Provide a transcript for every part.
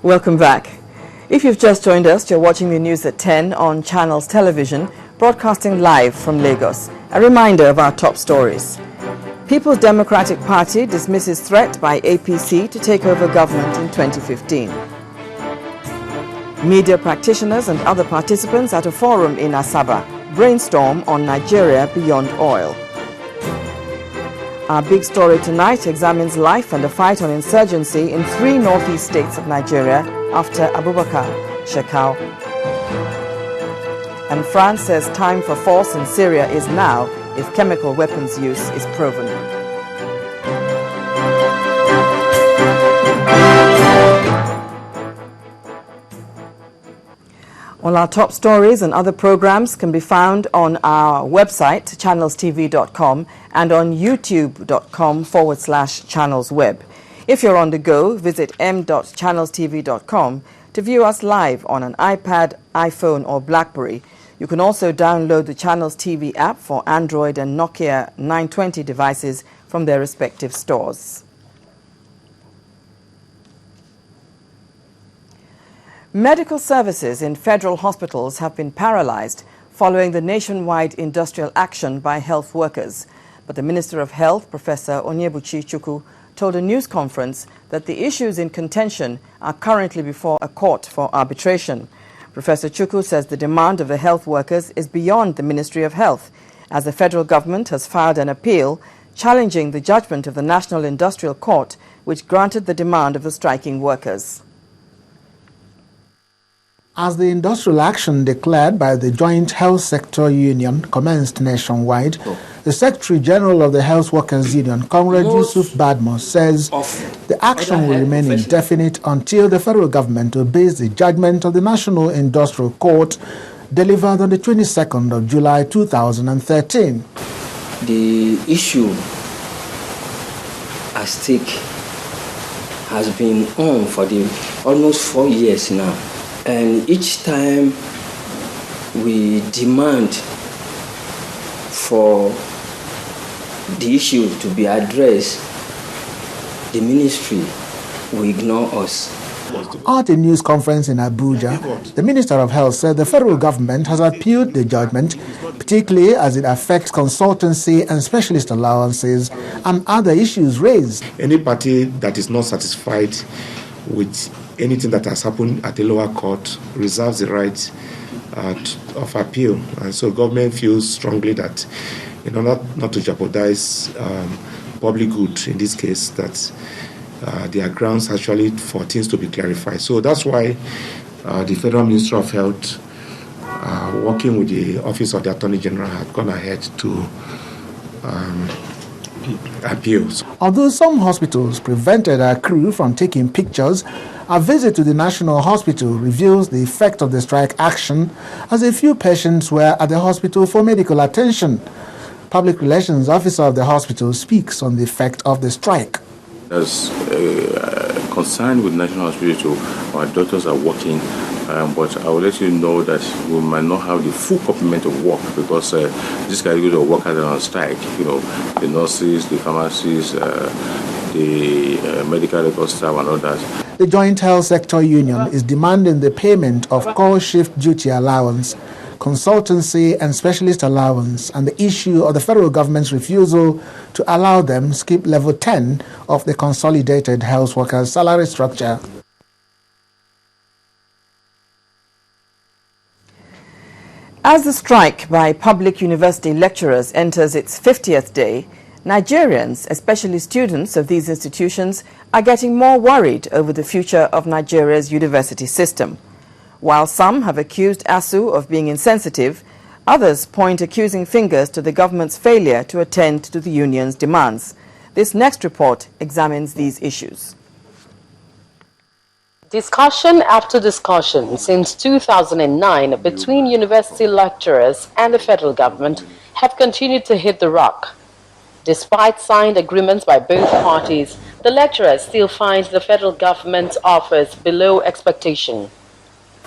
Welcome back. If you've just joined us, you're watching the news at 10 on Channels Television, broadcasting live from Lagos. A reminder of our top stories. People's Democratic Party dismisses threat by APC to take over government in 2015. Media practitioners and other participants at a forum in Asaba brainstorm on Nigeria beyond oil. Our big story tonight examines life and the fight on insurgency in 3 northeast states of Nigeria after Abubakar Shekau. And France says time for force in Syria is now if chemical weapons use is proven. All our top stories and other programs can be found on our website, channelstv.com, and on youtube.com/channelsweb. If you're on the go, visit m.channelstv.com to view us live on an iPad, iPhone, or BlackBerry. You can also download the Channels TV app for Android and Nokia 920 devices from their respective stores. Medical services in federal hospitals have been paralyzed following the nationwide industrial action by health workers. But the Minister of Health, Professor Onyebuchi Chukwu, told a news conference that the issues in contention are currently before a court for arbitration. Professor Chukwu says the demand of the health workers is beyond the Ministry of Health, as the federal government has filed an appeal challenging the judgment of the National Industrial Court, which granted the demand of the striking workers. As the industrial action declared by the Joint Health Sector Union commenced nationwide, the Secretary General of the Health Workers Union, Comrade Yusuf Badmo, says the action will remain indefinite until the federal government obeys the judgment of the National Industrial Court delivered on the 22nd of July 2013. The issue at stake has been on for almost 4 years now. And each time we demand for the issue to be addressed, the ministry will ignore us. At a news conference in Abuja, the Minister of Health said the federal government has appealed the judgment, particularly as it affects consultancy and specialist allowances and other issues raised. Any party that is not satisfied with anything that has happened at the lower court reserves the right of appeal. And so government feels strongly that in order not to jeopardize public good, in this case, that there are grounds actually for things to be clarified. So that's why the Federal Ministry of Health, working with the Office of the Attorney General, had gone ahead to appeals. Although some hospitals prevented our crew from taking pictures, a visit to the National Hospital reveals the effect of the strike action, as a few patients were at the hospital for medical attention. Public Relations Officer of the hospital speaks on the effect of the strike. As concerned with National Hospital, our doctors are working, but I will let you know that we might not have the full complement of work because this category of workers are on strike. You know, the nurses, the pharmacists, the medical record staff and others. The Joint Health Sector Union is demanding the payment of call shift duty allowance, consultancy and specialist allowance, and the issue of the federal government's refusal to allow them skip level 10 of the consolidated health workers' salary structure. As the strike by public university lecturers enters its 50th day, Nigerians, especially students of these institutions, are getting more worried over the future of Nigeria's university system. While some have accused ASU of being insensitive, others point accusing fingers to the government's failure to attend to the union's demands. This next report examines these issues. Discussion after discussion since 2009 between university lecturers and the federal government have continued to hit the rock. Despite signed agreements by both parties, the lecturers still find the federal government's offers below expectation.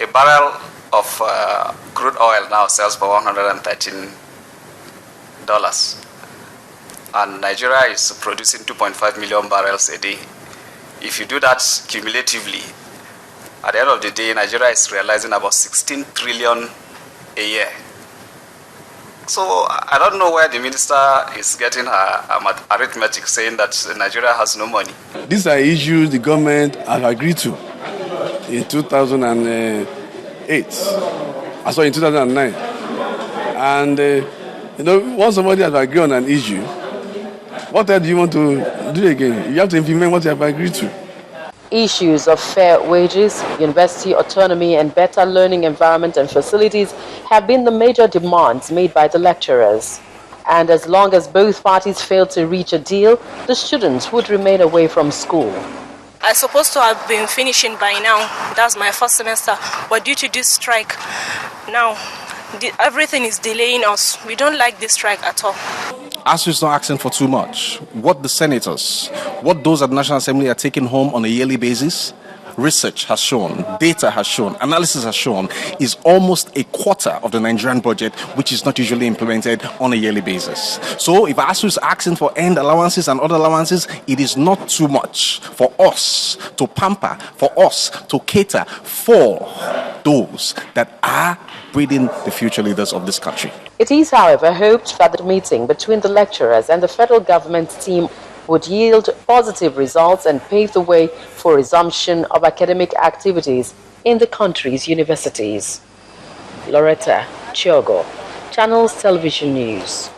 A barrel of crude oil now sells for $113, and Nigeria is producing 2.5 million barrels a day. If you do that cumulatively, At the end of the day, Nigeria is realizing about 16 trillion a year. So I don't know where the minister is getting her arithmetic saying that Nigeria has no money. These are issues the government has agreed to in 2008. In 2009. And, once somebody has agreed on an issue, what else do you want to do again? You have to implement what you have agreed to. Issues of fair wages, university autonomy and better learning environment and facilities have been the major demands made by the lecturers. And as long as both parties fail to reach a deal, the students would remain away from school. I'm supposed to have been finishing by now. That's my first semester. But due to this strike, now everything is delaying us. We don't like this strike at all. ASU is not asking for too much. What the senators, what those at the National Assembly are taking home on a yearly basis, research has shown, data has shown, analysis has shown, is almost a quarter of the Nigerian budget, which is not usually implemented on a yearly basis. So if ASU is asking for end allowances and other allowances, it is not too much for us to pamper, for us to cater for those that are breeding the future leaders of this country. It is, however, hoped that the meeting between the lecturers and the federal government team would yield positive results and pave the way for resumption of academic activities in the country's universities. Loretta Chiogo, Channels Television News.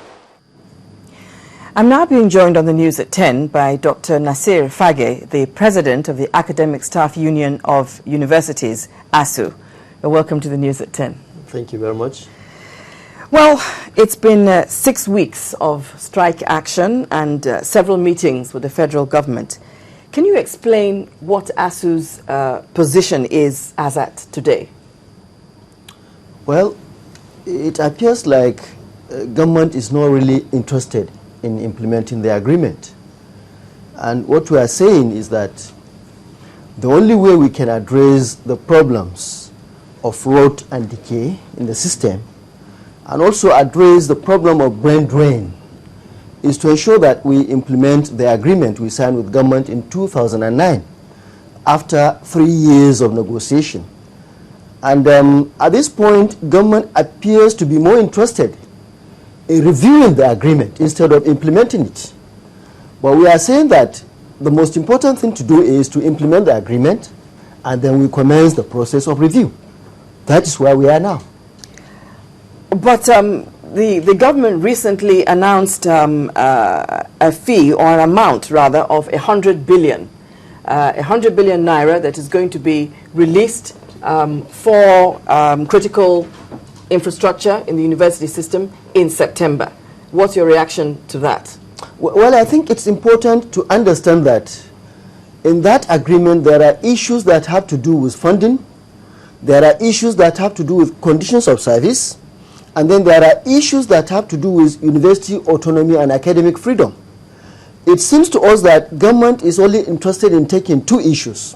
I'm now being joined on the news at 10 by Dr. Nasir Fage, the president of the Academic Staff Union of Universities, ASU. Welcome to the news at 10. Thank you very much. Well, it's been 6 weeks of strike action and several meetings with the federal government. Can you explain what ASU's position is as at today? Well, it appears like government is not really interested in implementing the agreement. And what we are saying is that the only way we can address the problems of rot and decay in the system and also address the problem of brain drain is to ensure that we implement the agreement we signed with government in 2009 after 3 years of negotiation. And at this point, government appears to be more interested in reviewing the agreement instead of implementing it. But we are saying that the most important thing to do is to implement the agreement and then we commence the process of review. That is where we are now. But the government recently announced a fee, or an amount rather, of 100 billion naira that is going to be released for critical infrastructure in the university system in September. What's your reaction to that? Well, I think it's important to understand that in that agreement there are issues that have to do with funding, there are issues that have to do with conditions of service, and then there are issues that have to do with university autonomy and academic freedom. It seems to us that government is only interested in taking two issues.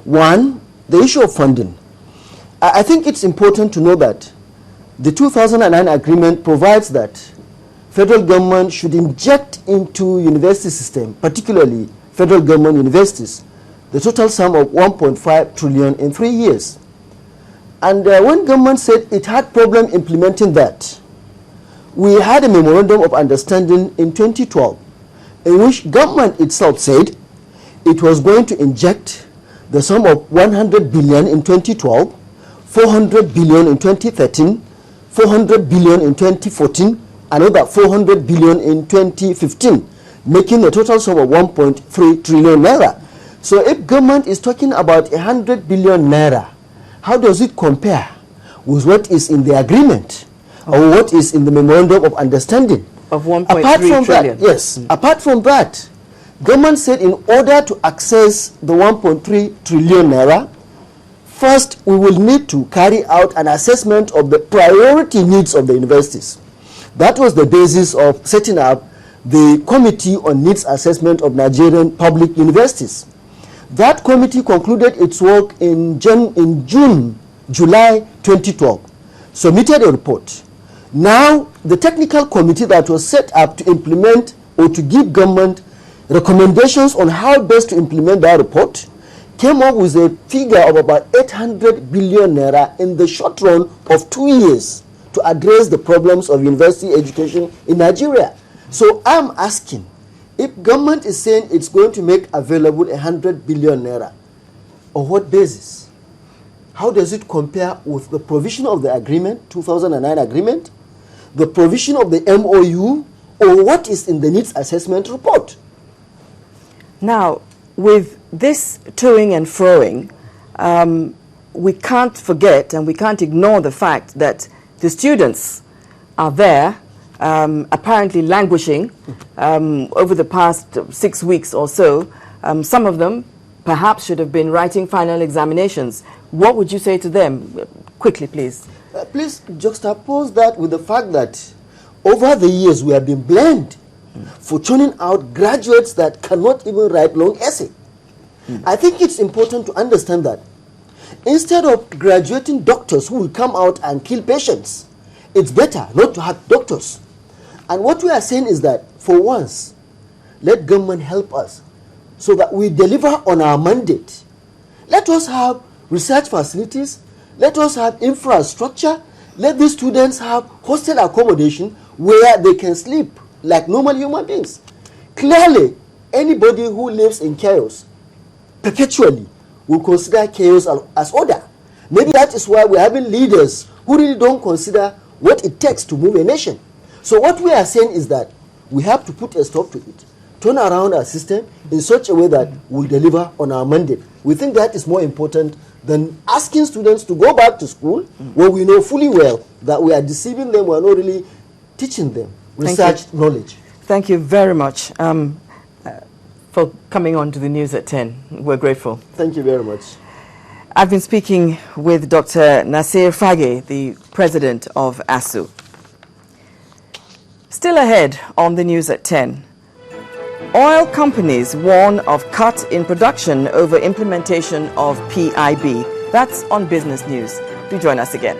One, the issue of funding. I think it's important to know that the 2009 agreement provides that federal government should inject into university system, particularly federal government universities, the total sum of 1.5 trillion in 3 years. And when government said it had problem implementing that, we had a memorandum of understanding in 2012 in which government itself said it was going to inject the sum of 100 billion in 2012, 400 billion in 2013, 400 billion in 2014, another 400 billion in 2015, making a total sum of 1.3 trillion naira. So if government is talking about 100 billion naira, how does it compare with what is in the agreement or what is in the memorandum of understanding? Of 1.3 trillion. Yes. Apart from that, government said in order to access the 1.3 trillion naira, first we will need to carry out an assessment of the priority needs of the universities. That was the basis of setting up the Committee on Needs Assessment of Nigerian Public Universities. That committee concluded its work in July 2012, submitted a report. Now, the technical committee that was set up to implement or to give government recommendations on how best to implement that report came up with a figure of about 800 billion naira in the short run of 2 years to address the problems of university education in Nigeria. So I'm asking, if government is saying it's going to make available 100 billion naira, on what basis? How does it compare with the provision of the agreement, 2009 agreement, the provision of the MOU, or what is in the needs assessment report? Now, with this toing and froing, we can't forget and we can't ignore the fact that the students are there, apparently languishing over the past 6 weeks or so. Some of them perhaps should have been writing final examinations. What would you say to them? Quickly, please. Please juxtapose that with the fact that over the years we have been blamed for churning out graduates that cannot even write long essay. I think it's important to understand that instead of graduating doctors who will come out and kill patients, it's better not to have doctors. And what we are saying is that for once, let government help us so that we deliver on our mandate. Let us have research facilities, let us have infrastructure, let these students have hostel accommodation where they can sleep like normal human beings. Clearly, anybody who lives in chaos perpetually will consider chaos as order. Maybe that is why we're having leaders who really don't consider what it takes to move a nation. So what we are saying is that we have to put a stop to it, turn around our system in such a way that we'll deliver on our mandate. We think that is more important than asking students to go back to school where we know fully well that we are deceiving them, we are not really teaching them research knowledge. Thank you very much for coming on to the news at 10. We're grateful. Thank you very much. I've been speaking with Dr. Nasir Fage, the president of ASU. Still ahead on the news at 10. Oil companies warn of cut in production over implementation of PIB. That's on Business News. Do join us again.